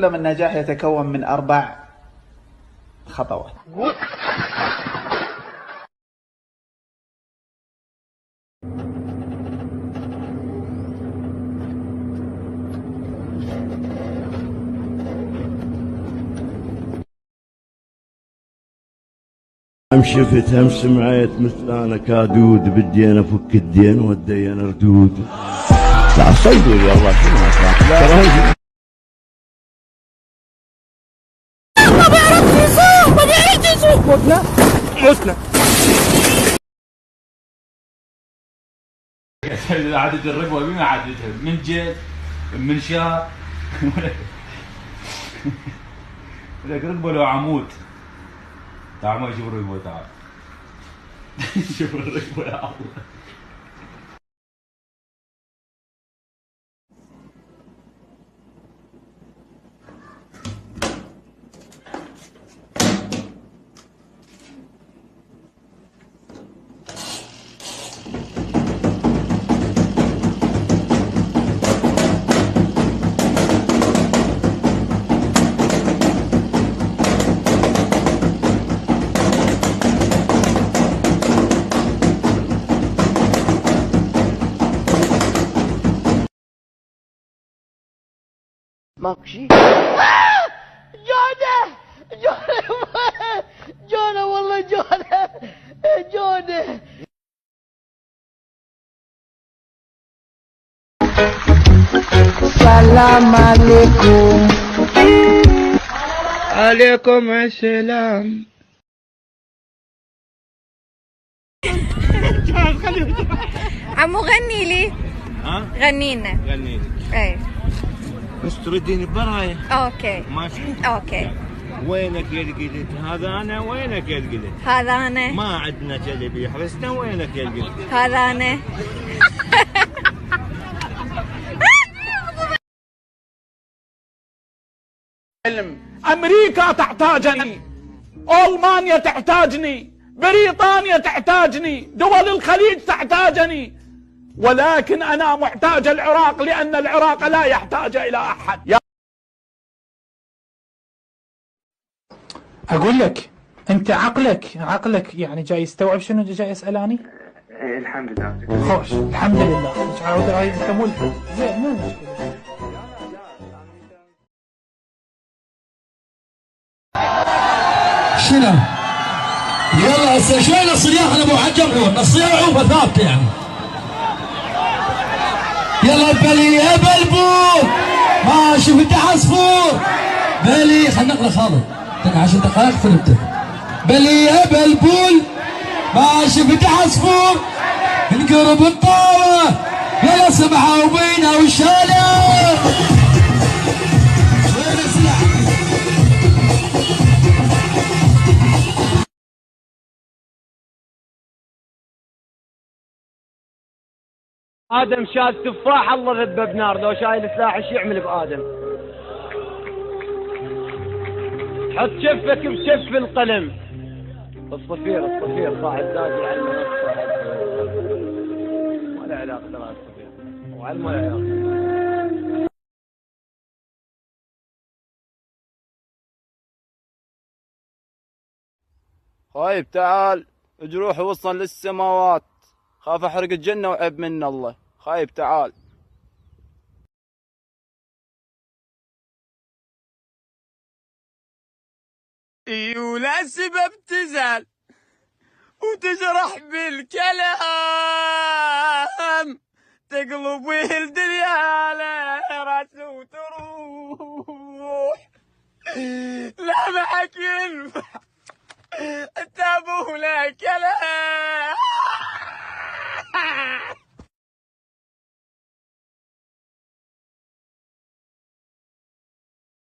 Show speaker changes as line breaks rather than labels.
سلم النجاح يتكون من 4 خطوات.
شفت هم سمعت مثل انا كادود بدي انا افك الدين والدين ردود. لا صيدوا يا الله شنو ما
بيعرف يسوق ما بيعرف يسوق. متنا
عادة الرقبة بما عادتها من جيب من شاء لك رقبة لو عمود. تعال ما شوف الرقبة تعال شوف الرقبة يا الله.
ماكو شي. جونة جونة جونة والله جونة جونة. السلام عليكم. عليكم السلام.
عمو غني لي.
ها؟
غنينا.
غني لي.
اي.
بس ترديني برايه.
اوكي.
ماشي.
اوكي.
وينك يا القلت؟ هذا انا. وينك يا القلت؟
هذا انا.
ما عندنا كلب يحرسنا. وينك يا القلت؟
هذا انا.
أمريكا تحتاجني، ألمانيا تحتاجني، بريطانيا تحتاجني، دول الخليج تحتاجني، ولكن أنا محتاج العراق لأن العراق لا يحتاج إلى أحد.
أقول لك أنت عقلك يعني جاي يستوعب شنو جاي يسألاني؟
ايه الحمد لله.
خوش الحمد لله. مش عاود هاي أنت ملحد. زين مو مشكلة.
شنو؟ يلا هسه شوي الصياح انا ابو حجم الصياح عوفه ثابته يعني. يلا بلي يا بلبول ما شفت عصفور بلي. خلنا نقرا خالد دق 10 دقائق فهمت. بلي يا بلبول ما شفت عصفور انقرب الطاوه يلا سمعه وبينا وشاله.
آدم شايل تفاح الله ذبه بنار. لو شايل سلاح ايش يعمل بآدم؟ حط شفك بشف القلم. الصفير صاحب نازل على المنصة. ما له علاقة ترى الصفير وعلم ما له علاقة.
طيب تعال جروح وصل للسماوات. خاف احرق الجنة وعيب من الله. خايب تعال.
ولا سبب تزعل وتجرح بالكلام تقلب الدنيا على راس وتروح. لا معك ينفع انت ابو لا كلام.